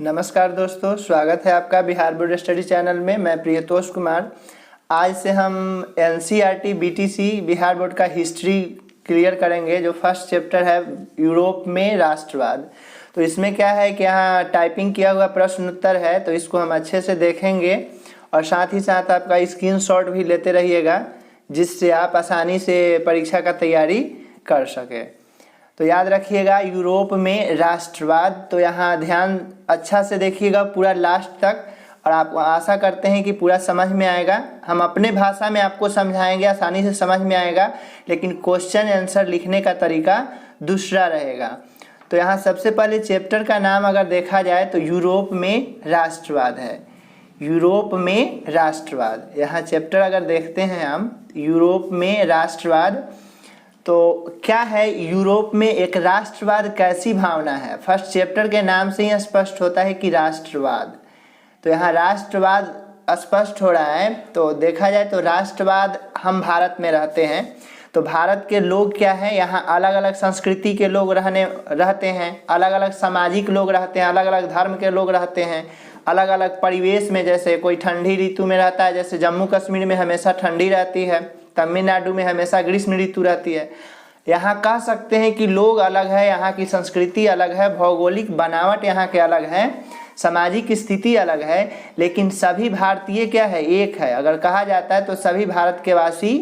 नमस्कार दोस्तों, स्वागत है आपका बिहार बोर्ड स्टडी चैनल में। मैं प्रियतोष कुमार। आज से हम एनसीईआरटी बीटीसी बिहार बोर्ड का हिस्ट्री क्लियर करेंगे। जो फर्स्ट चैप्टर है यूरोप में राष्ट्रवाद, तो इसमें क्या है कि यहाँ टाइपिंग किया हुआ प्रश्न उत्तर है, तो इसको हम अच्छे से देखेंगे और साथ ही साथ आपका स्क्रीनशॉट भी लेते रहिएगा, जिससे आप आसानी से परीक्षा का तैयारी कर सकें। तो याद रखिएगा यूरोप में राष्ट्रवाद, तो यहाँ ध्यान अच्छा से देखिएगा पूरा लास्ट तक, और आप आशा करते हैं कि पूरा समझ में आएगा। हम अपने भाषा में आपको समझाएंगे, आसानी से समझ में आएगा, लेकिन क्वेश्चन आंसर लिखने का तरीका दूसरा रहेगा। तो यहाँ सबसे पहले चैप्टर का नाम अगर देखा जाए तो यूरोप में राष्ट्रवाद है। यूरोप में राष्ट्रवाद, यहाँ चैप्टर अगर देखते हैं हम यूरोप में राष्ट्रवाद, तो क्या है यूरोप में एक राष्ट्रवाद कैसी भावना है। फर्स्ट चैप्टर के नाम से ही स्पष्ट होता है कि राष्ट्रवाद, तो यहाँ राष्ट्रवाद स्पष्ट हो रहा है। तो देखा जाए तो राष्ट्रवाद, हम भारत में रहते हैं, तो भारत के लोग क्या है, यहाँ अलग अलग संस्कृति के लोग रहते हैं, अलग अलग सामाजिक लोग रहते हैं, अलग अलग धर्म के लोग रहते हैं, अलग अलग परिवेश में। जैसे कोई ठंडी ऋतु में रहता है, जैसे जम्मू कश्मीर में हमेशा ठंडी रहती है, तमिलनाडु में हमेशा ग्रीष्म ऋतु रहती है। यहाँ कह सकते हैं कि लोग अलग है, यहाँ की संस्कृति अलग है, भौगोलिक बनावट यहाँ के अलग है, सामाजिक स्थिति अलग है, लेकिन सभी भारतीय क्या है, एक है। अगर कहा जाता है तो सभी भारत के वासी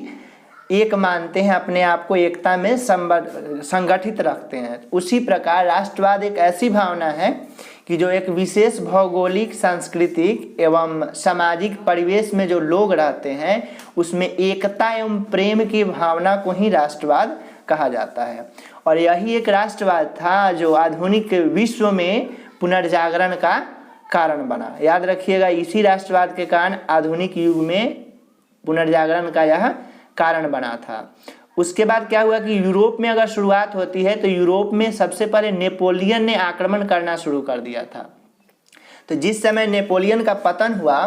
एक मानते हैं, अपने आप को एकता में संगठित रखते हैं। उसी प्रकार राष्ट्रवाद एक ऐसी भावना है कि जो एक विशेष भौगोलिक, सांस्कृतिक एवं सामाजिक परिवेश में जो लोग रहते हैं, उसमें एकता एवं प्रेम की भावना को ही राष्ट्रवाद कहा जाता है। और यही एक राष्ट्रवाद था जो आधुनिक विश्व में पुनर्जागरण का कारण बना। याद रखिएगा, इसी राष्ट्रवाद के कारण आधुनिक युग में पुनर्जागरण का यह कारण बना था। उसके बाद क्या हुआ कि यूरोप में अगर शुरुआत होती है तो यूरोप में सबसे पहले नेपोलियन ने आक्रमण करना शुरू कर दिया था। तो जिस समय नेपोलियन का पतन हुआ,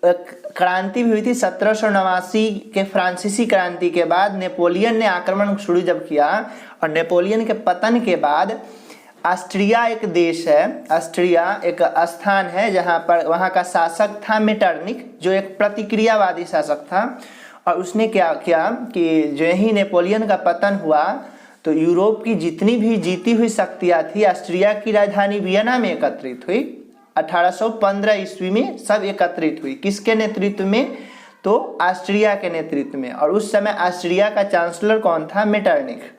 क्रांति भी हुई थी 1789 के फ्रांसीसी क्रांति के बाद नेपोलियन ने आक्रमण शुरू जब किया, और नेपोलियन के पतन के बाद ऑस्ट्रिया एक देश है, ऑस्ट्रिया एक स्थान है जहाँ पर वहाँ का शासक था मेटरनिख, जो एक प्रतिक्रियावादी शासक था। और उसने क्या किया कि जो ही नेपोलियन का पतन हुआ तो यूरोप की जितनी भी जीती हुई शक्तियाँ थी ऑस्ट्रिया की राजधानी वियना में एकत्रित हुई। 1815 ईस्वी में सब एकत्रित हुई। किसके नेतृत्व में? तो ऑस्ट्रिया के नेतृत्व में। और उस समय ऑस्ट्रिया का चांसलर कौन था? मेटरनिख।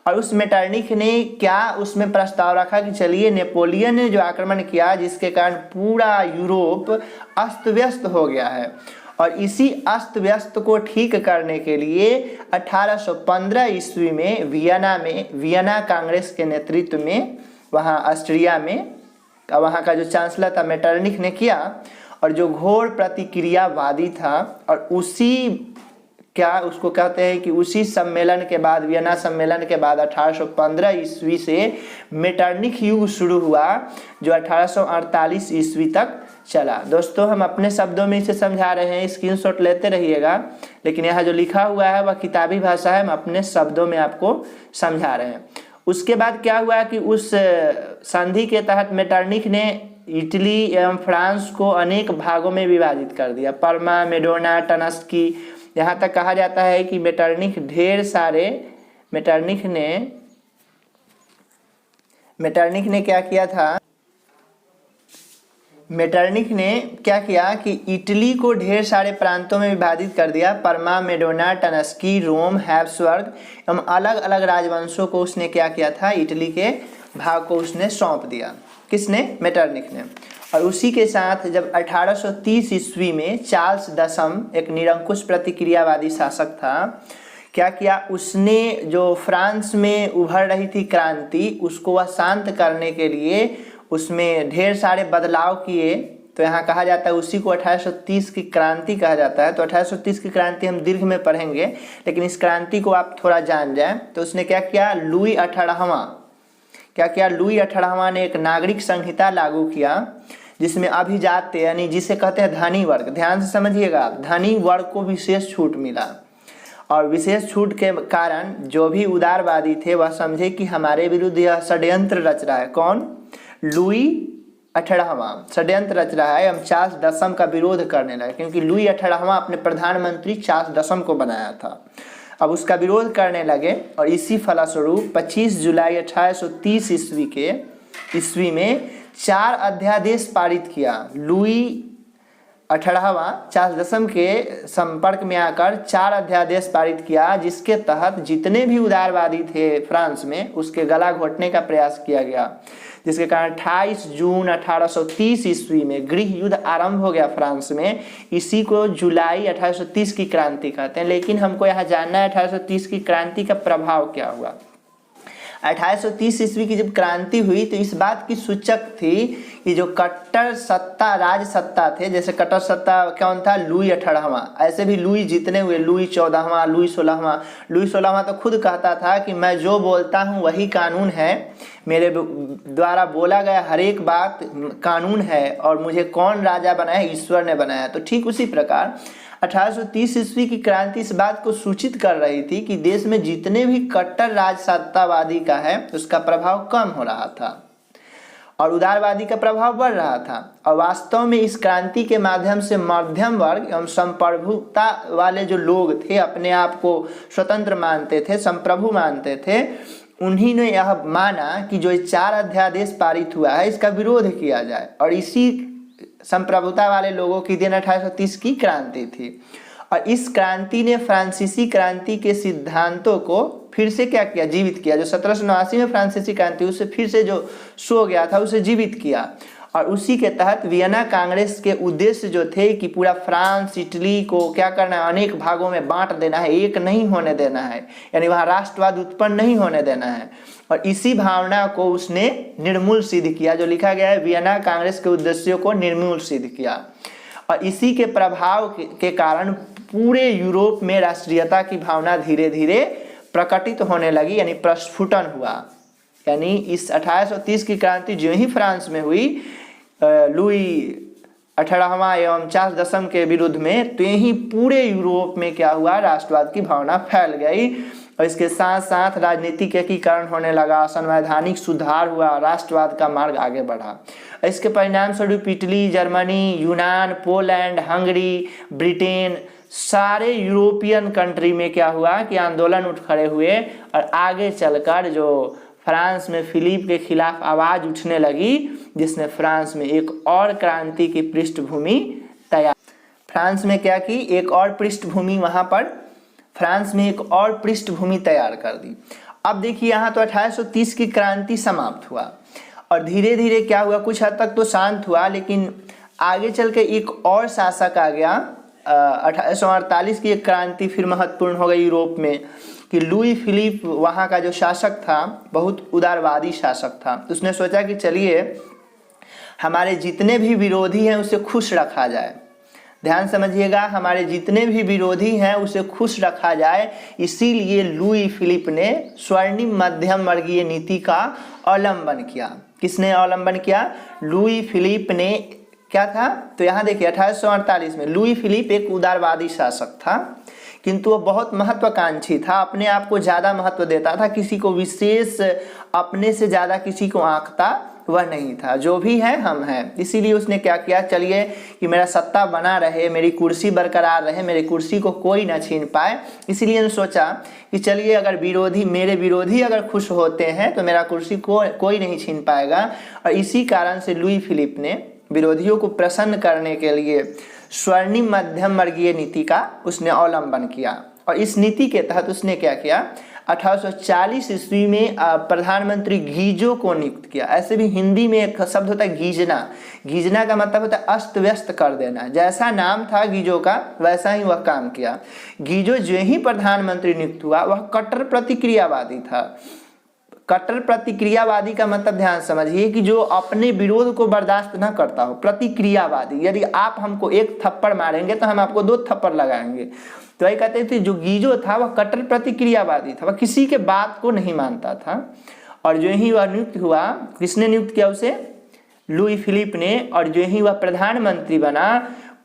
और उस मेटरनिख ने क्या उसमें प्रस्ताव रखा कि चलिए नेपोलियन ने जो आक्रमण किया, जिसके कारण पूरा यूरोप अस्त व्यस्त हो गया है, और इसी अस्त व्यस्त को ठीक करने के लिए 1815 ईस्वी में वियना कांग्रेस के नेतृत्व में वहाँ ऑस्ट्रिया में वहाँ का जो चांसलर था मेटरनिख ने किया, और जो घोर प्रतिक्रियावादी था। और उसी क्या उसको कहते हैं कि उसी सम्मेलन के बाद, वियना सम्मेलन के बाद 1815 ईस्वी से मेटरनिख युग शुरू हुआ, जो 1848 ईस्वी तक चला। दोस्तों, हम अपने शब्दों में इसे समझा रहे हैं, स्क्रीनशॉट लेते रहिएगा, लेकिन यहाँ जो लिखा हुआ है वह किताबी भाषा है, हम अपने शब्दों में आपको समझा रहे हैं। उसके बाद क्या हुआ कि उस संधि के तहत मेटरनिख ने इटली एवं फ्रांस को अनेक भागों में विभाजित कर दिया। परमा, मेडोना, टनस्की, यहाँ तक कहा जाता है कि मेटरनिख ने क्या किया था, मेटरनिख ने क्या किया कि इटली को ढेर सारे प्रांतों में विभाजित कर दिया। परमा, मेडोना, टनस्की, रोम, हैब्सबर्ग एवं अलग अलग राजवंशों को उसने क्या किया था, इटली के भाग को उसने सौंप दिया। किसने? मेटरनिख ने। और उसी के साथ जब 1830 ईस्वी में चार्ल्स दशम, एक निरंकुश प्रतिक्रियावादी शासक था, क्या किया उसने, जो फ्रांस में उभर रही थी क्रांति, उसको वह शांत करने के लिए उसमें ढेर सारे बदलाव किए। तो यहाँ कहा जाता है उसी को 1830 की क्रांति कहा जाता है। तो 1830 की क्रांति हम दीर्घ में पढ़ेंगे, लेकिन इस क्रांति को आप थोड़ा जान जाएं। तो उसने क्या किया, लुई 18वां ने एक नागरिक संहिता लागू किया, जिसमें अभिजात्य यानी जिसे कहते हैं धनी वर्ग, ध्यान से समझिएगा, धनी वर्ग को विशेष छूट मिला। और विशेष छूट के कारण जो भी उदारवादी थे वह समझे कि हमारे विरुद्ध यह षड्यंत्र रच रहा है। कौन? लुई 18वां षड्यंत्र रच रहा है, हम चार्ल्स दशम का विरोध करने लगे, क्योंकि लुई 18वां अपने प्रधानमंत्री चार्ल्स दशम को बनाया था। अब उसका विरोध करने लगे और इसी फलस्वरूप 25 जुलाई 1830 ईस्वी में 4 अध्यादेश पारित किया। लुई 18वां चार्ल्स दशम के संपर्क में आकर 4 अध्यादेश पारित किया, जिसके तहत जितने भी उदारवादी थे फ्रांस में उसके गला घोटने का प्रयास किया गया, जिसके कारण 28 जून 1830 ईस्वी में गृह युद्ध आरंभ हो गया फ्रांस में। इसी को जुलाई 1830 की क्रांति कहते हैं। लेकिन हमको यहाँ जानना है 1830 की क्रांति का प्रभाव क्या हुआ। 1830 ईस्वी की जब क्रांति हुई तो इस बात की सूचक थी कि जो कट्टर सत्ता राज सत्ता थे, जैसे कट्टर सत्ता कौन था, लुई 18वां, ऐसे भी लुई जितने हुए, लुई 14वां, लुई 16वां। लुई 16वां तो खुद कहता था कि मैं जो बोलता हूँ वही कानून है, मेरे द्वारा बोला गया हर एक बात कानून है, और मुझे कौन राजा बनाया, ईश्वर ने बनाया। तो ठीक उसी प्रकार 1830 ईस्वी की क्रांति इस बात को सूचित कर रही थी कि देश में जितने भी कट्टर राजसत्तावादी का है उसका प्रभाव कम हो रहा था और उदारवादी का प्रभाव बढ़ रहा था। और वास्तव में इस क्रांति के माध्यम से मध्यम वर्ग एवं संप्रभुता वाले जो लोग थे, अपने आप को स्वतंत्र मानते थे, संप्रभु मानते थे, उन्हीं ने यह माना कि जो 4 अध्यादेश पारित हुआ है इसका विरोध किया जाए। और इसी संप्रभुता वाले लोगों की दिन 1830 की क्रांति थी। और इस क्रांति ने फ्रांसीसी क्रांति के सिद्धांतों को फिर से क्या किया, जीवित किया। जो 1789 में फ्रांसीसी क्रांति उससे फिर से जो सो गया था उसे जीवित किया। और उसी के तहत वियना कांग्रेस के उद्देश्य जो थे कि पूरा फ्रांस इटली को क्या करना है, अनेक भागों में बांट देना है, एक नहीं होने देना है, यानी वहाँ राष्ट्रवाद उत्पन्न नहीं होने देना है। और इसी भावना को उसने निर्मूल सिद्ध किया। जो लिखा गया है, वियना कांग्रेस के उद्देश्यों को निर्मूल सिद्ध किया। और इसी के प्रभाव के कारण पूरे यूरोप में राष्ट्रीयता की भावना धीरे धीरे प्रकटित होने लगी, यानी प्रस्फुटन हुआ। यानी इस 1830 की क्रांति जो ही फ्रांस में हुई लुई 18वां एवं चार्ल्स दशम के विरुद्ध में, तो यही पूरे यूरोप में क्या हुआ, राष्ट्रवाद की भावना फैल गई। और इसके साथ साथ राजनीतिक एकीकरण होने लगा, संवैधानिक सुधार हुआ, राष्ट्रवाद का मार्ग आगे बढ़ा। इसके परिणाम स्वरूप इटली, जर्मनी, यूनान, पोलैंड, हंगरी, ब्रिटेन, सारे यूरोपियन कंट्री में क्या हुआ कि आंदोलन उठ खड़े हुए और आगे चलकर जो फ्रांस में फिलिप के खिलाफ आवाज उठने लगी, जिसने फ्रांस में एक और क्रांति की पृष्ठभूमि तैयार, फ्रांस में क्या की, एक और पृष्ठभूमि, वहां पर फ्रांस में एक और पृष्ठभूमि तैयार कर दी। अब देखिए यहाँ तो 1830 की क्रांति समाप्त हुआ और धीरे धीरे क्या हुआ, कुछ हद तक तो शांत हुआ, लेकिन आगे चल के एक और शासक आ गया। 1848 की एक क्रांति फिर महत्वपूर्ण हो गई यूरोप में कि लुई फिलिप वहाँ का जो शासक था बहुत उदारवादी शासक था। तो उसने सोचा कि चलिए हमारे जितने भी विरोधी हैं उसे खुश रखा जाए। ध्यान समझिएगा, हमारे जितने भी विरोधी हैं उसे खुश रखा जाए। इसीलिए लुई फिलिप ने स्वर्णिम मध्यम वर्गीय नीति का अवलंबन किया। किसने अवलंबन किया? लुई फिलिप ने। क्या था? तो यहाँ देखिए 1848 में लुई फिलिप एक उदारवादी शासक था, किंतु वो बहुत महत्वाकांक्षी था, अपने आप को ज़्यादा महत्व देता था, किसी को विशेष अपने से ज़्यादा किसी को आंकता वह नहीं था। जो भी है हम हैं। इसीलिए उसने क्या किया, चलिए कि मेरा सत्ता बना रहे, मेरी कुर्सी बरकरार रहे, मेरी कुर्सी को कोई ना छीन पाए। इसीलिए ने सोचा कि चलिए अगर मेरे विरोधी अगर खुश होते हैं तो मेरा कुर्सी को कोई नहीं छीन पाएगा। और इसी कारण से लुई फिलिप ने विरोधियों को प्रसन्न करने के लिए स्वर्णिम मध्यम वर्गीय नीति का उसने अवलंबन किया। और इस नीति के तहत उसने क्या किया, 1840 ईस्वी में प्रधानमंत्री गीजो को नियुक्त किया। ऐसे भी हिंदी में एक शब्द होता है गीजना। गीजना का मतलब होता है अस्त व्यस्त कर देना। जैसा नाम था गीजो का वैसा ही वह काम किया। गीजो जो ही प्रधानमंत्री नियुक्त हुआ वह कट्टर प्रतिक्रियावादी था। कट्टर प्रतिक्रियावादी का मतलब ध्यान समझिए कि जो अपने विरोध को बर्दाश्त न करता हो। प्रतिक्रियावादी, यदि आप हमको एक थप्पड़ मारेंगे तो हम आपको 2 थप्पड़ लगाएंगे। तो वही कहते थे जो गीजो था वह कट्टर प्रतिक्रियावादी था, वह किसी के बात को नहीं मानता था। और जो ही वह नियुक्त हुआ, किसने नियुक्त किया उसे? लुई फिलिप ने। और जो ही वह प्रधानमंत्री बना,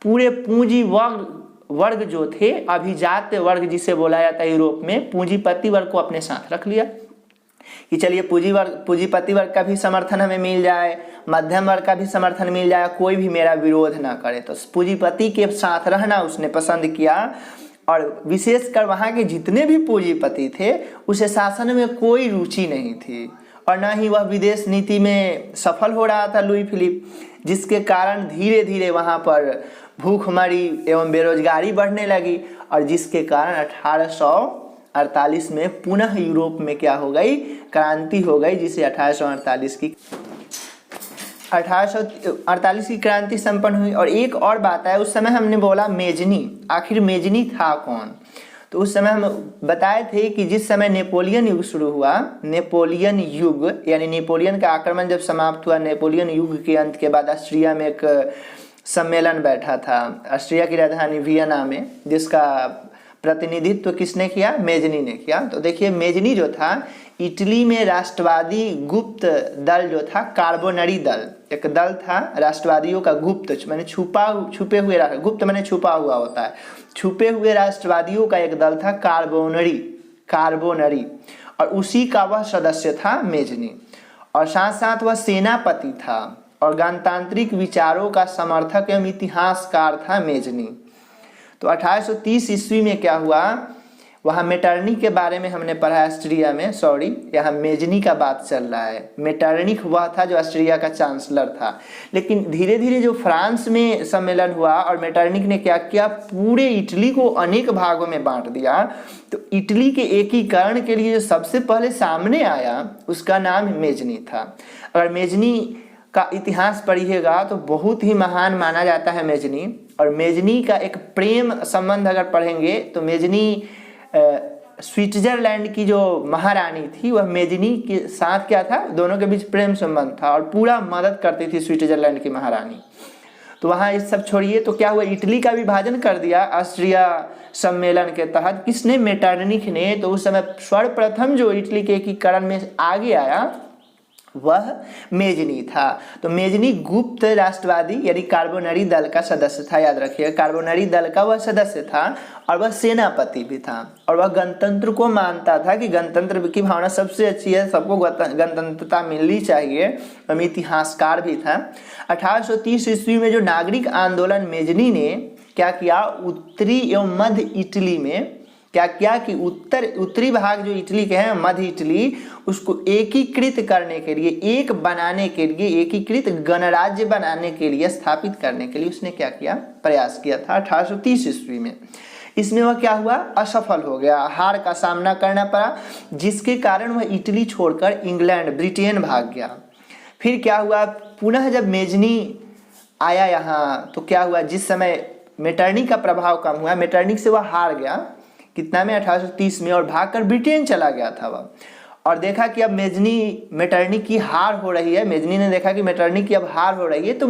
पूरे पूंजी वर्ग जो थे, अभिजात वर्ग जिसे बोला जाता है यूरोप में, पूंजीपति वर्ग को अपने साथ रख लिया। कि चलिए पूंजीपति वर्ग का भी समर्थन हमें मिल जाए, मध्यम वर्ग का भी समर्थन मिल जाए, कोई भी मेरा विरोध ना करे। तो पूंजीपति के साथ रहना उसने पसंद किया, और विशेषकर वहाँ के जितने भी पूंजीपति थे उसे शासन में कोई रुचि नहीं थी, और न ही वह विदेश नीति में सफल हो रहा था लुई फिलिप, जिसके कारण धीरे धीरे वहाँ पर भूखमरी एवं बेरोजगारी बढ़ने लगी, और जिसके कारण 1848 में पुनः यूरोप में क्या हो गई, क्रांति हो गई, जिसे 1848 की क्रांति संपन्न हुई। और एक और बात है, उस समय हमने बोला मेजनी, आखिर मेजनी था कौन? तो उस समय हम बताए थे कि जिस समय नेपोलियन युग शुरू हुआ, नेपोलियन युग यानी नेपोलियन का आक्रमण जब समाप्त हुआ, नेपोलियन युग के अंत के बाद ऑस्ट्रिया में एक सम्मेलन बैठा था, ऑस्ट्रिया की राजधानी वियना में, जिसका प्रतिनिधित्व किसने किया? मेजनी ने किया। तो देखिए मेजनी जो था, इटली में राष्ट्रवादी गुप्त दल जो था, कार्बोनरी दल एक दल था राष्ट्रवादियों का, गुप्त माने छुपे हुए, गुप्त माने छुपा हुआ होता है, छुपे हुए राष्ट्रवादियों का एक दल था कार्बोनरी, और उसी का वह सदस्य था मेजनी, और साथ साथ वह सेनापति था और गणतांत्रिक विचारों का समर्थक एवं इतिहासकार था मेजनी। तो 1830 ईस्वी में क्या हुआ, वहाँ मेटरनिख के बारे में हमने पढ़ा ऑस्ट्रिया में, यहाँ मेजनी का बात चल रहा है। मेटरनिख वह था जो ऑस्ट्रिया का चांसलर था, लेकिन धीरे धीरे जो फ्रांस में सम्मेलन हुआ और मेटरनिख ने क्या किया, पूरे इटली को अनेक भागों में बांट दिया। तो इटली के एकीकरण के लिए जो सबसे पहले सामने आया उसका नाम मेजनी था। अगर मेजनी का इतिहास पढ़िएगा तो बहुत ही महान माना जाता है मेजनी, और मेजनी का एक प्रेम संबंध अगर पढ़ेंगे तो मेजनी स्विट्जरलैंड की जो महारानी थी वह मेजनी के साथ क्या था, दोनों के बीच प्रेम संबंध था, और पूरा मदद करती थी स्विट्जरलैंड की महारानी। तो वहाँ इस सब छोड़िए, तो क्या हुआ, इटली का विभाजन कर दिया ऑस्ट्रिया सम्मेलन के तहत, किसने? मेटरनिख ने। तो उस समय सर्वप्रथम जो इटली के एकीकरण में आगे आया वह मेजनी था। तो मेजनी गुप्त राष्ट्रवादी यानी कार्बोनरी दल का सदस्य था, याद रखिएगा, कार्बोनरी दल का वह सदस्य था, और वह सेनापति भी था, और वह गणतंत्र को मानता था कि गणतंत्र की भावना सबसे अच्छी है, सबको गणतंत्रता मिलनी चाहिए, और इतिहासकार भी था। 1830 ईस्वी में जो नागरिक आंदोलन मेजनी ने क्या किया, उत्तरी एवं मध्य इटली में क्या किया कि उत्तरी भाग जो इटली के हैं, मध्य इटली, उसको एकीकृत करने के लिए, एक बनाने के लिए, एकीकृत गणराज्य बनाने के लिए, स्थापित करने के लिए उसने क्या किया, प्रयास किया था 1830 ईस्वी में। इसमें वह क्या हुआ, असफल हो गया, हार का सामना करना पड़ा, जिसके कारण वह इटली छोड़कर इंग्लैंड, ब्रिटेन भाग गया। फिर क्या हुआ, पुनः जब मेजनी आया यहाँ तो क्या हुआ, जिस समय मेटरनिख का प्रभाव कम हुआ, मेटरनिख से वह हार गया, कितना में, 1830 में, और भागकर ब्रिटेन चला गया था वह, और देखा कि अब मेटरनिख की हार हो रही है, मेजनी ने देखा कि मेटरनिख की अब हार हो रही है, तो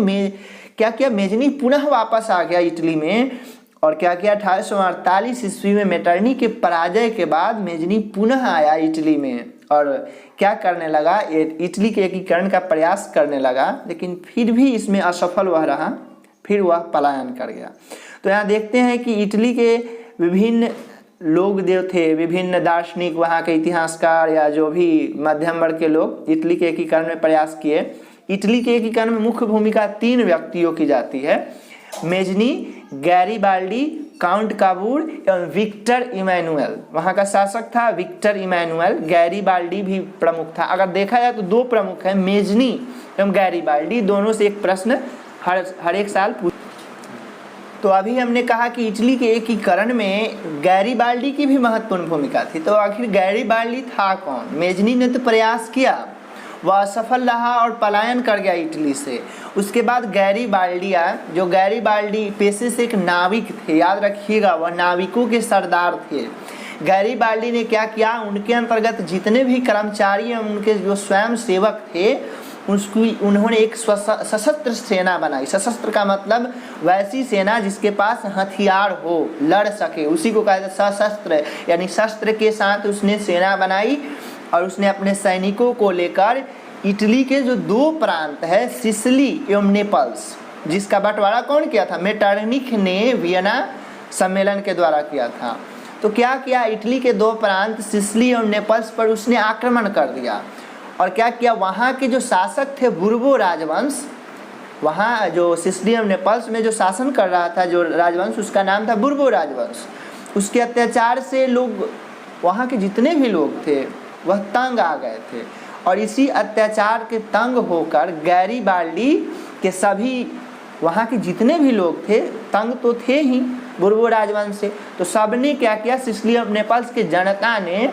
क्या किया, मेजनी पुनः वापस आ गया इटली में, और क्या किया, 1848 ईस्वी में मेटरनिख के पराजय के बाद मेजनी पुनः आया इटली में, और क्या करने लगा, इटली के एकीकरण का प्रयास करने लगा, लेकिन फिर भी इसमें असफल वह रहा, फिर वह पलायन कर गया। तो यहाँ देखते हैं कि इटली के विभिन्न लोग जो थे, विभिन्न दार्शनिक, वहाँ के इतिहासकार या जो भी मध्यम वर्ग के लोग इटली के एकीकरण में प्रयास किए। इटली के एकीकरण में मुख्य भूमिका 3 व्यक्तियों की जाती है, मेजनी, गैरीबाल्डी, काउंट काबूर एवं विक्टर इमैनुअल। वहाँ का शासक था विक्टर इमैनुअल, गैरीबाल्डी भी प्रमुख था। अगर देखा जाए तो 2 प्रमुख हैं, मेजनी एवं गैरीबाल्डी, दोनों से एक प्रश्न हर एक साल। तो अभी हमने कहा कि इटली के एकीकरण में गैरीबाल्डी की भी महत्वपूर्ण भूमिका थी। तो आखिर गैरीबाल्डी था कौन? मेजनी ने तो प्रयास किया, वह असफल रहा और पलायन कर गया इटली से। उसके बाद गैरीबाल्डी आया, जो गैरीबाल्डी पेशे से एक नाविक थे, याद रखिएगा, वह नाविकों के सरदार थे। गैरीबाल्डी ने क्या किया, उनके अंतर्गत जितने भी कर्मचारी एवं उनके जो स्वयं सेवक थे उन्होंने एक सशस्त्र सेना बनाई। सशस्त्र का मतलब वैसी सेना जिसके पास हथियार हो, लड़ सके, उसी को कहते हैं सशस्त्र, यानी शस्त्र के साथ उसने सेना बनाई, और उसने अपने सैनिकों को लेकर इटली के जो 2 प्रांत है, सिसिली एवं नेपल्स, जिसका बंटवारा कौन किया था, मेटरनिख ने वियना सम्मेलन के द्वारा किया था। तो क्या किया, इटली के 2 प्रांत सिसिली और नेपल्स पर उसने आक्रमण कर दिया। और क्या किया, वहाँ के जो शासक थे बुर्बो राजवंश, वहाँ जो सिसिली और नेपल्स में जो शासन कर रहा था जो राजवंश, उसका नाम था बुर्बो राजवंश। उसके अत्याचार से लोग, वहाँ के जितने भी लोग थे वह तंग आ गए थे। और इसी अत्याचार के तंग होकर गैरीबाल्डी के सभी, वहाँ के जितने भी लोग थे तंग तो थे ही बुर्बो राजवंश से, तो सबने क्या किया, सिसिली और नेपल्स के जनता ने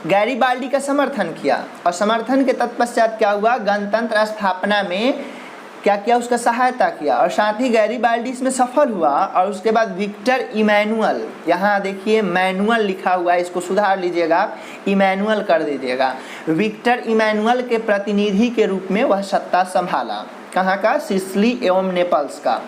गैरीबाल्डी का समर्थन किया। और समर्थन के तत्पश्चात क्या हुआ, गणतंत्र स्थापना में क्या किया, उसका सहायता किया। और साथ ही गैरीबाल्डी इसमें सफल हुआ। और उसके बाद विक्टर इमैनुअल, यहाँ देखिए मैनुअल लिखा हुआ है, इसको सुधार लीजिएगा आप, इमैनुअल कर दीजिएगा। विक्टर इमैनुअल के प्रतिनिधि के रूप में वह सत्ता संभाला, कहाँ का, सिसिली एवं नेपल्स का।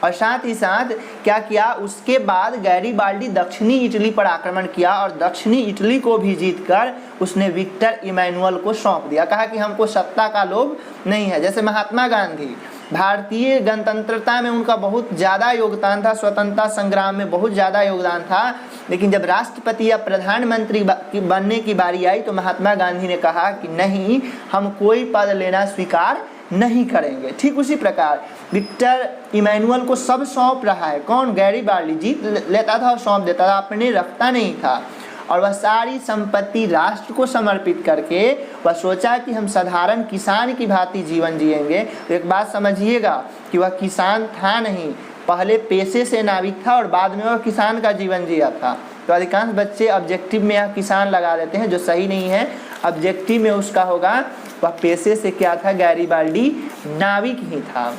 और साथ ही साथ क्या किया, उसके बाद गैरीबाल्डी दक्षिणी इटली पर आक्रमण किया और दक्षिणी इटली को भी जीतकर उसने विक्टर इमैनुअल को सौंप दिया। कहा कि हमको सत्ता का लोभ नहीं है। जैसे महात्मा गांधी, भारतीय गणतंत्रता में उनका बहुत ज़्यादा योगदान था, स्वतंत्रता संग्राम में बहुत ज़्यादा योगदान था, लेकिन जब राष्ट्रपति या प्रधानमंत्री बनने की बारी आई तो महात्मा गांधी ने कहा कि नहीं, हम कोई पद लेना स्वीकार नहीं करेंगे। ठीक उसी प्रकार विक्टर इमैनुअल को सब सौंप रहा है, कौन, गैरीबाल्डी जीत लेता था और सौंप देता था, अपने रखता नहीं था। और वह सारी संपत्ति राष्ट्र को समर्पित करके वह सोचा कि हम साधारण किसान की भांति जीवन जिएंगे। तो एक बात समझिएगा कि वह किसान था नहीं, पहले पेशे से नाविक था और बाद में वह किसान का जीवन जिया था। तो अधिकांश बच्चे ऑब्जेक्टिव में यहाँ किसान लगा देते हैं, जो सही नहीं है। ऑब्जेक्टिव में उसका होगा वह पेशे से क्या था, गैरीबाल्डी नाविक ही था।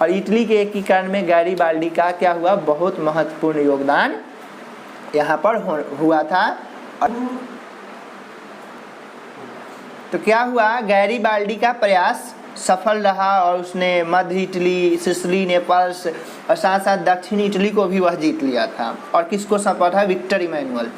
और इटली के एकीकरण में गैरीबाल्डी का क्या हुआ, बहुत महत्वपूर्ण योगदान यहाँ पर हुआ था। तो क्या हुआ, गैरीबाल्डी का प्रयास सफल रहा और उसने मध्य इटली, सिसिली, नेपल्स और साथ साथ दक्षिण इटली को भी वह जीत लिया था। और किसको सौंपा था, विक्टर इमैनुअल।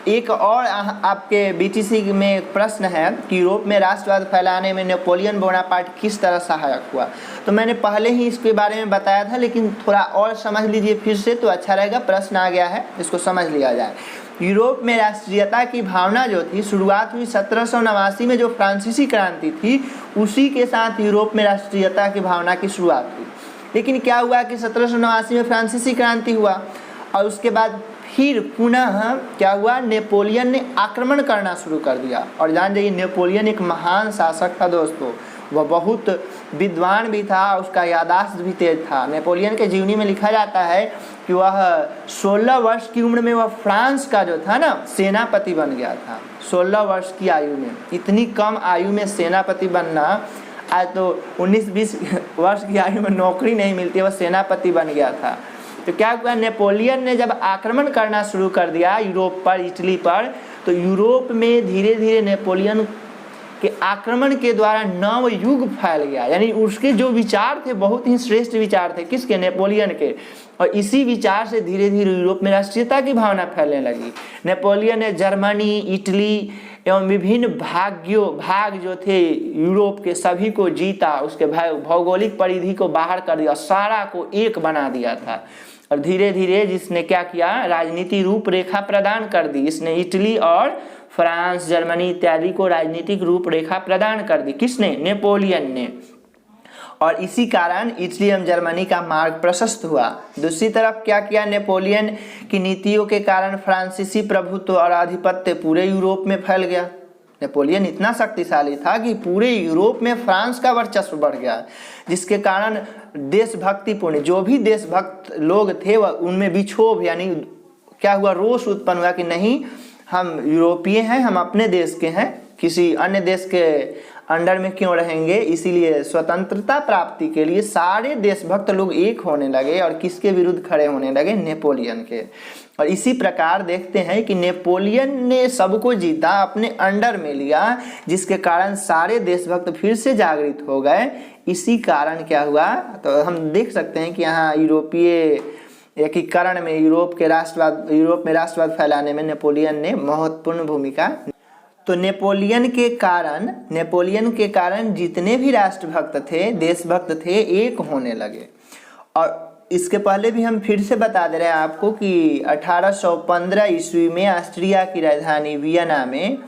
एक और आपके बीटीसी में एक प्रश्न है कि यूरोप में राष्ट्रवाद फैलाने में नेपोलियन बोनापार्ट किस तरह सहायक हुआ। तो मैंने पहले ही इसके बारे में बताया था, लेकिन थोड़ा और समझ लीजिए फिर से तो अच्छा रहेगा। प्रश्न आ गया है, इसको समझ लिया जाए। यूरोप में राष्ट्रीयता की भावना जो थी, शुरुआत हुई 1789 में, जो फ्रांसीसी क्रांति थी, उसी के साथ यूरोप में राष्ट्रीयता की भावना की शुरुआत हुई। लेकिन क्या हुआ कि 1789 में फ्रांसीसी क्रांति हुआ और उसके बाद फिर पुनः क्या हुआ, नेपोलियन ने आक्रमण करना शुरू कर दिया। और जान जाइए, नेपोलियन एक महान शासक था दोस्तों, वह बहुत विद्वान भी था, उसका याददाश्त भी तेज था। नेपोलियन के जीवनी में लिखा जाता है कि वह 16 वर्ष की उम्र में वह फ्रांस का जो था ना सेनापति बन गया था। 16 वर्ष की आयु में, इतनी कम आयु में सेनापति बनना, आज तो 19-20 वर्ष की आयु में नौकरी नहीं मिलती, वह सेनापति बन गया था। तो क्या हुआ, नेपोलियन ने जब आक्रमण करना शुरू कर दिया यूरोप पर, इटली पर, तो यूरोप में धीरे धीरे नेपोलियन के आक्रमण के द्वारा नव युग फैल गया। यानी उसके जो विचार थे बहुत ही श्रेष्ठ विचार थे, किसके, नेपोलियन के। और इसी विचार से धीरे धीरे यूरोप में राष्ट्रीयता की भावना फैलने लगी। नेपोलियन ने जर्मनी, इटली एवं विभिन्न भाग जो थे यूरोप के सभी को जीता, उसके भौगोलिक परिधि को बाहर कर दिया, सारा को एक बना दिया था। और धीरे धीरे जिसने क्या किया, राजनीति रूपरेखा प्रदान कर दी। इसने इटली और फ्रांस, जर्मनी इत्यादि को राजनीतिक रूपरेखा प्रदान कर दी। किसने, नेपोलियन ने। और इसी कारण इटली एवं जर्मनी का मार्ग प्रशस्त हुआ। दूसरी तरफ क्या किया, नेपोलियन की नीतियों के कारण फ्रांसीसी प्रभुत्व और आधिपत्य पूरे यूरोप में फैल गया। नेपोलियन इतना शक्तिशाली था कि पूरे यूरोप में फ्रांस का वर्चस्व बढ़ गया, जिसके कारण देशभक्तिपूर्ण जो भी देशभक्त लोग थे वह उनमें विक्षोभ यानी क्या हुआ, रोष उत्पन्न हुआ कि नहीं, हम यूरोपीय हैं, हम अपने देश के हैं, किसी अन्य देश के अंडर में क्यों रहेंगे। इसीलिए स्वतंत्रता प्राप्ति के लिए सारे देशभक्त लोग एक होने लगे और किसके विरुद्ध खड़े होने लगे, नेपोलियन के। और इसी प्रकार देखते हैं कि नेपोलियन ने सबको जीता, अपने अंडर में लिया, जिसके कारण सारे देशभक्त फिर से जागृत हो गए। इसी कारण क्या हुआ, तो हम देख सकते हैं कि यहाँ यूरोपीय एकीकरण में यूरोप में राष्ट्रवाद फैलाने में नेपोलियन ने महत्वपूर्ण भूमिका। तो नेपोलियन के कारण जितने भी राष्ट्रभक्त थे, देशभक्त थे, एक होने लगे। और इसके पहले भी हम फिर से बता दे रहे हैं आपको कि 1815 ईस्वी में ऑस्ट्रिया की राजधानी वियना में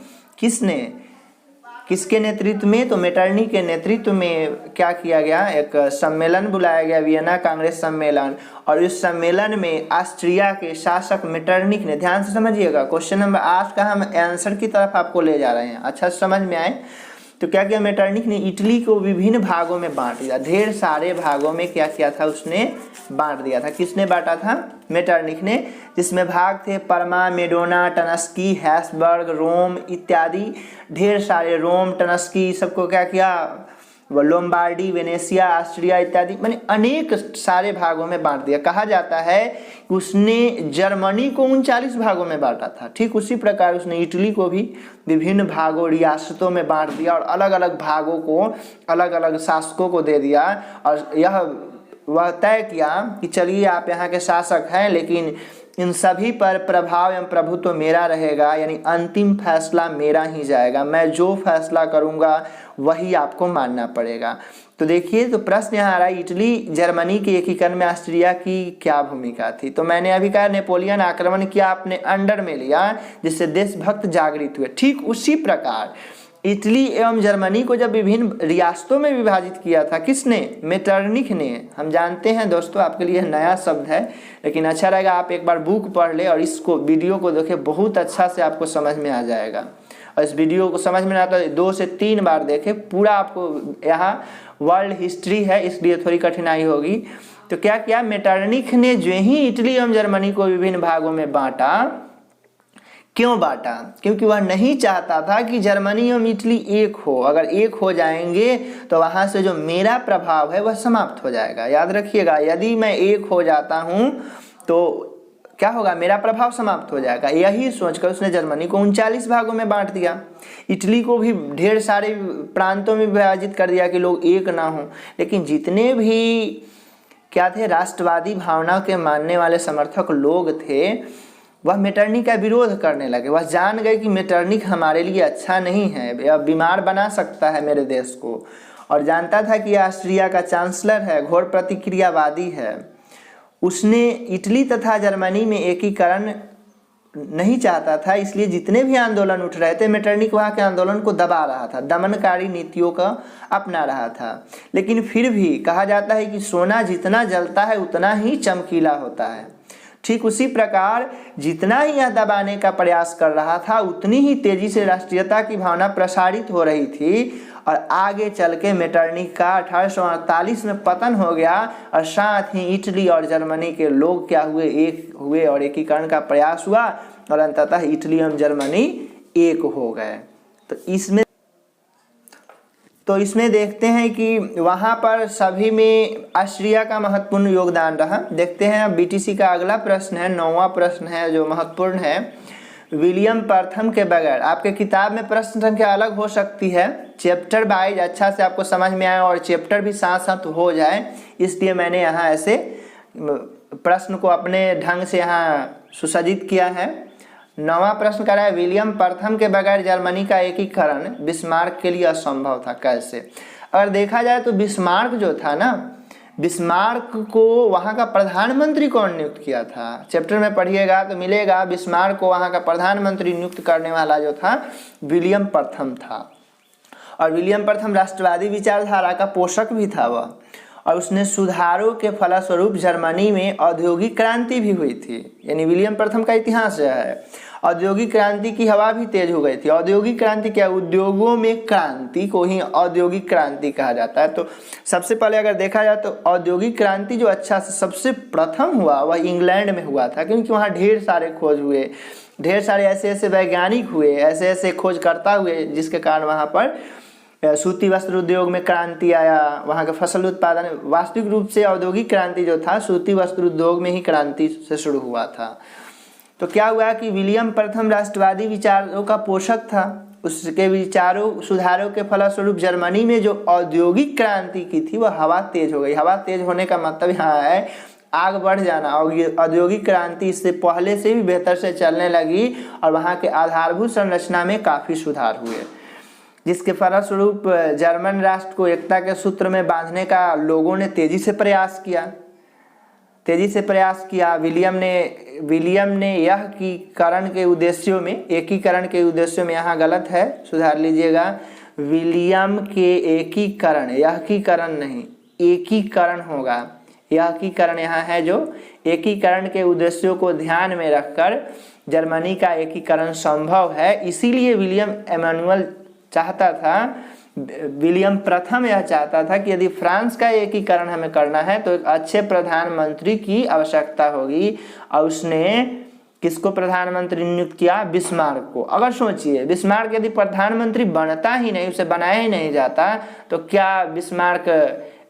किसके नेतृत्व में, तो मेटरनी के नेतृत्व में क्या किया गया, एक सम्मेलन बुलाया गया, वियना कांग्रेस सम्मेलन। और इस सम्मेलन में ऑस्ट्रिया के शासक मेटरनिख ने, ध्यान से समझिएगा, क्वेश्चन नंबर 8 का हम आंसर की तरफ आपको ले जा रहे हैं, अच्छा समझ में आए। तो क्या किया, मेटरनिख ने इटली को विभिन्न भागों में बांट दिया, ढेर सारे भागों में क्या किया था, उसने बांट दिया था। किसने बांटा था, मेटरनिख ने, जिसमें भाग थे परमा, मेडोना, टनस्की, हैसबर्ग, रोम इत्यादि, ढेर सारे, रोम, टनस्की, सबको क्या किया, लोम्बार्डी, वेनेशिया, ऑस्ट्रिया इत्यादि, माने अनेक सारे भागों में बांट दिया। कहा जाता है कि उसने जर्मनी को 39 भागों में बांटा था, ठीक उसी प्रकार उसने इटली को भी विभिन्न भागों, रियासतों में बांट दिया और अलग अलग भागों को अलग अलग शासकों को दे दिया। और यह वह तय किया कि चलिए आप यहाँ के शासक हैं, लेकिन इन सभी पर प्रभाव एवं प्रभुत्व मेरा रहेगा, यानी अंतिम फैसला मेरा ही जाएगा, मैं जो फैसला करूँगा वही आपको मानना पड़ेगा। तो देखिए, तो प्रश्न यहाँ आ रहा है, इटली जर्मनी के एकीकरण में ऑस्ट्रिया की क्या भूमिका थी। तो मैंने अभी कहा नेपोलियन आक्रमण किया, अपने अंडर में लिया, जिससे देशभक्त जागृत हुए। ठीक उसी प्रकार इटली एवं जर्मनी को जब विभिन्न रियासतों में विभाजित किया था, किसने, मेटरनिख ने। हम जानते हैं दोस्तों, आपके लिए नया शब्द है, लेकिन अच्छा रहेगा आप एक बार बुक पढ़ ले और इसको वीडियो को देखें, बहुत अच्छा से आपको समझ में आ जाएगा। और इस वीडियो को समझ में आता है 2 से 3 बार देखें, पूरा आपको, यहाँ वर्ल्ड हिस्ट्री है इसलिए थोड़ी कठिनाई होगी। तो क्या किया, मेटरनिख ने जो ही इटली एवं जर्मनी को विभिन्न भागों में बांटा, क्यों बांटा, क्योंकि वह नहीं चाहता था कि जर्मनी एवं इटली एक हो। अगर एक हो जाएंगे तो वहाँ से जो मेरा प्रभाव है वह समाप्त हो जाएगा। याद रखिएगा, यदि मैं एक हो जाता हूँ तो क्या होगा, मेरा प्रभाव समाप्त हो जाएगा। यही सोचकर उसने जर्मनी को 39 भागों में बांट दिया, इटली को भी ढेर सारे प्रांतों में विभाजित कर दिया कि लोग एक ना हो। लेकिन जितने भी क्या थे, राष्ट्रवादी भावना के मानने वाले समर्थक लोग थे, वह मेटरनिख का विरोध करने लगे। वह जान गए कि मेटरनिख हमारे लिए अच्छा नहीं है, यह बीमार बना सकता है मेरे देश को, और जानता था कि ऑस्ट्रिया का चांसलर है, घोर प्रतिक्रियावादी है। उसने इटली तथा जर्मनी में एकीकरण नहीं चाहता था, इसलिए जितने भी आंदोलन उठ रहे थे, मेटरनिख वहाँ के आंदोलन को दबा रहा था, दमनकारी नीतियों का अपना रहा था। लेकिन फिर भी कहा जाता है कि सोना जितना जलता है उतना ही चमकीला होता है। ठीक उसी प्रकार जितना ही यह दबाने का प्रयास कर रहा था, उतनी ही तेजी से राष्ट्रीयता की भावना प्रसारित हो रही थी। और आगे चल के मेटरनिख का 1848 में पतन हो गया, और साथ ही इटली और जर्मनी के लोग क्या हुए, एक हुए और एकीकरण का प्रयास हुआ, और अंततः इटली और जर्मनी एक हो गए। तो इसमें देखते हैं कि वहाँ पर सभी में ऑस्ट्रिया का महत्वपूर्ण योगदान रहा। देखते हैं अब बीटीसी का अगला प्रश्न है, 9वां प्रश्न है जो महत्वपूर्ण है। विलियम प्रथम के बगैर, आपके किताब में प्रश्न संख्या अलग हो सकती है, चैप्टर वाइज अच्छा से आपको समझ में आए और चैप्टर भी साथ साथ हो जाए, इसलिए मैंने यहाँ ऐसे प्रश्न को अपने ढंग से यहाँ सुसज्जित किया है। 9वां प्रश्न कर रहा है, विलियम प्रथम के बगैर जर्मनी का एकीकरण बिस्मार्क के लिए असंभव था, कैसे। अगर देखा जाए तो बिस्मार्क जो था ना, बिस्मार्क को वहाँ का प्रधानमंत्री कौन नियुक्त किया था, चैप्टर में पढ़िएगा तो मिलेगा। बिस्मार्क को वहाँ का प्रधानमंत्री नियुक्त करने वाला जो था विलियम प्रथम था, और विलियम प्रथम राष्ट्रवादी विचारधारा का पोषक भी था वह, और उसने सुधारों के फलस्वरूप जर्मनी में औद्योगिक क्रांति भी हुई थी। यानी विलियम प्रथम का इतिहास है, औद्योगिक क्रांति की हवा भी तेज हो गई थी। औद्योगिक क्रांति क्या, उद्योगों में क्रांति को ही औद्योगिक क्रांति कहा जाता है। तो सबसे पहले अगर देखा जाए तो औद्योगिक क्रांति जो अच्छा से सबसे प्रथम हुआ वह इंग्लैंड में हुआ था, क्योंकि वहाँ ढेर सारे खोज हुए, ढेर सारे ऐसे ऐसे वैज्ञानिक हुए, ऐसे ऐसे खोजकर्ता हुए, जिसके कारण वहाँ पर सूती वस्त्र उद्योग में क्रांति आया। वहाँ का फसल उत्पादन, वास्तविक रूप से औद्योगिक क्रांति जो था सूती वस्त्र उद्योग में ही क्रांति से शुरू हुआ था। तो क्या हुआ कि विलियम प्रथम राष्ट्रवादी विचारों का पोषक था, उसके विचारों सुधारों के फलस्वरूप जर्मनी में जो औद्योगिक क्रांति की थी वह हवा तेज हो गई। हवा तेज होने का मतलब यहाँ है आग बढ़ जाना, और ये औद्योगिक क्रांति इससे पहले से भी बेहतर से चलने लगी, और वहाँ के आधारभूत संरचना में काफ़ी सुधार हुए, जिसके फलस्वरूप जर्मन राष्ट्र को एकता के सूत्र में बांधने का लोगों ने तेजी से प्रयास किया। तेजी से प्रयास किया। विलियम ने एकीकरण के उद्देश्यों में, यहाँ गलत है, सुधार लीजिएगा। विलियम के एकीकरण नहीं, एकीकरण होगा। एकीकरण यहाँ है, जो एकीकरण के उद्देश्यों को ध्यान में रखकर जर्मनी का एकीकरण संभव है। इसीलिए विलियम प्रथम यह चाहता था कि यदि फ्रांस का एकीकरण हमें करना है तो एक अच्छे प्रधानमंत्री की आवश्यकता होगी, और उसने किसको प्रधानमंत्री नियुक्त किया? बिस्मार्क को। अगर सोचिए, बिस्मार्क यदि प्रधानमंत्री बनता ही नहीं, उसे बनाया ही नहीं जाता, तो क्या बिस्मार्क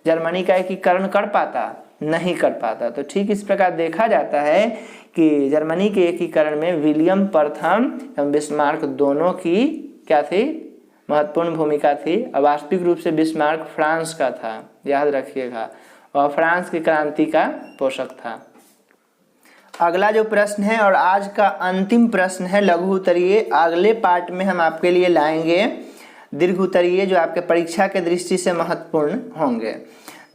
जर्मनी का एकीकरण कर पाता? नहीं कर पाता। तो ठीक इस प्रकार देखा जाता है कि जर्मनी के एकीकरण में विलियम प्रथम एवं बिस्मार्क दोनों की क्या थी? महत्वपूर्ण भूमिका थी। और वास्तविक रूप से बिस्मार्क फ्रांस का था, याद रखिएगा, और फ्रांस की क्रांति का पोषक था। अगला जो प्रश्न है और आज का अंतिम प्रश्न है लघु उत्तरीय। अगले पार्ट में हम आपके लिए लाएंगे दीर्घ उत्तरीय, जो आपके परीक्षा के दृष्टि से महत्वपूर्ण होंगे।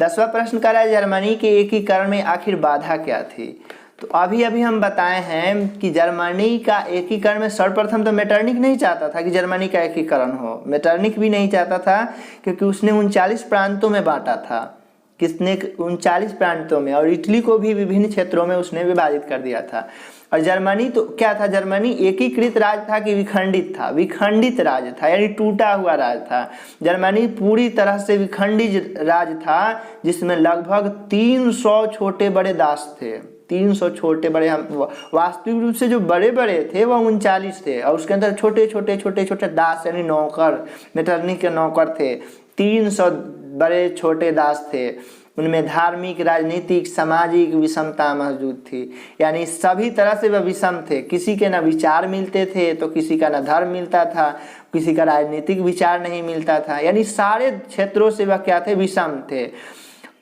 10वां प्रश्न कह रहा है, जर्मनी के एकीकरण में आखिर बाधा क्या थी? तो अभी हम बताए हैं कि जर्मनी का एकीकरण में सर्वप्रथम तो मेटरनिक नहीं चाहता था कि जर्मनी का एकीकरण हो। मेटरनिक भी नहीं चाहता था क्योंकि उसने 39 प्रांतों में बांटा था। किसने? 39 प्रांतों में, और इटली को भी विभिन्न क्षेत्रों में उसने विभाजित कर दिया था। और जर्मनी तो क्या था? जर्मनी एकीकृत राज्य था कि विखंडित था? विखंडित राज्य था, यानी टूटा हुआ राज्य था। जर्मनी पूरी तरह से विखंडित राज्य था, जिसमें लगभग 300 छोटे बड़े दास थे। 300 छोटे बड़े, हम वास्तविक रूप से जो बड़े बड़े थे वह 39 थे, और उसके अंदर छोटे छोटे दास यानी नौकर, मेटरनिक के नौकर थे। 300 बड़े छोटे दास थे। उनमें धार्मिक, राजनीतिक, सामाजिक विषमता मौजूद थी, यानी सभी तरह से वह विषम थे। किसी के न विचार मिलते थे तो किसी का न धर्म मिलता था, किसी का राजनीतिक विचार नहीं मिलता था, यानी सारे क्षेत्रों से वह क्या थे? विषम थे।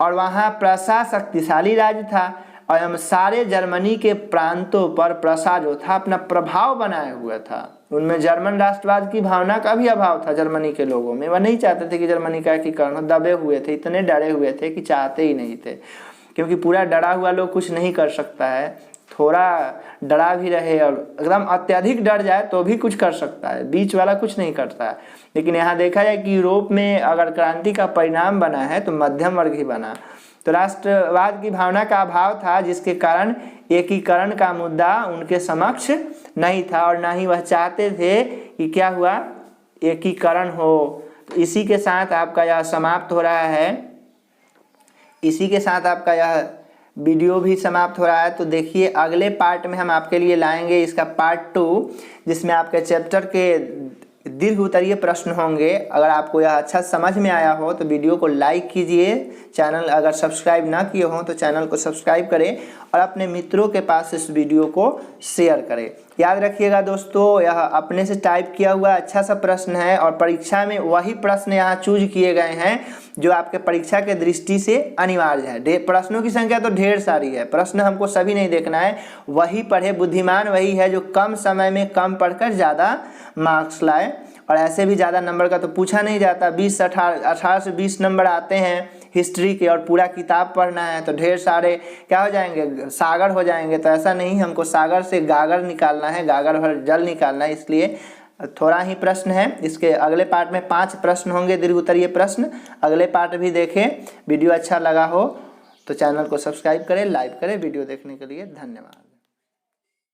और वहाँ प्रसा शक्तिशाली राज्य था, और हम सारे जर्मनी के प्रांतों पर प्रसा जो था अपना प्रभाव बनाए हुआ था। उनमें जर्मन राष्ट्रवाद की भावना का भी अभाव था जर्मनी के लोगों में। वह नहीं चाहते थे कि जर्मनी का एकीकरण हो, दबे हुए थे, इतने डरे हुए थे कि चाहते ही नहीं थे, क्योंकि पूरा डरा हुआ लोग कुछ नहीं कर सकता है। थोड़ा डरा भी रहे और एकदम अत्यधिक डर जाए तो भी कुछ कर सकता है, बीच वाला कुछ नहीं करता है। लेकिन यहाँ देखा जाए कि यूरोप में अगर क्रांति का परिणाम बना है तो मध्यम वर्ग ही बना। तो राष्ट्रवाद की भावना का अभाव था, जिसके कारण एकीकरण का मुद्दा उनके समक्ष नहीं था, और ना ही वह चाहते थे कि क्या हुआ? एकीकरण हो। तो इसी के साथ आपका यह समाप्त हो रहा है, इसी के साथ आपका यह वीडियो भी समाप्त हो रहा है। तो देखिए, अगले पार्ट में हम आपके लिए लाएंगे इसका पार्ट 2, जिसमें आपके चैप्टर के दीर्घ उत्तरीय प्रश्न होंगे। अगर आपको यह अच्छा समझ में आया हो तो वीडियो को लाइक कीजिए, चैनल अगर सब्सक्राइब ना किए हो तो चैनल को सब्सक्राइब करें, और अपने मित्रों के पास इस वीडियो को शेयर करें। याद रखिएगा दोस्तों, यह अपने से टाइप किया हुआ अच्छा सा प्रश्न है, और परीक्षा में वही प्रश्न यहाँ चूज किए गए हैं जो आपके परीक्षा के दृष्टि से अनिवार्य है। प्रश्नों की संख्या तो ढेर सारी है, प्रश्न हमको सभी नहीं देखना है। वही पढ़े, बुद्धिमान वही है जो कम समय में कम पढ़कर ज़्यादा मार्क्स लाए। और ऐसे भी ज़्यादा नंबर का तो पूछा नहीं जाता, 18 से 20 नंबर आते हैं हिस्ट्री के, और पूरा किताब पढ़ना है तो ढेर सारे क्या हो जाएंगे? सागर हो जाएंगे। तो ऐसा नहीं, हमको सागर से गागर निकालना है, गागर भर जल निकालना है, इसलिए थोड़ा ही प्रश्न है। इसके अगले पार्ट में 5 प्रश्न होंगे, दीर्घ उत्तरीय प्रश्न। अगले पार्ट भी देखें। वीडियो अच्छा लगा हो तो चैनल को सब्सक्राइब करें, लाइक करें। वीडियो देखने के लिए धन्यवाद।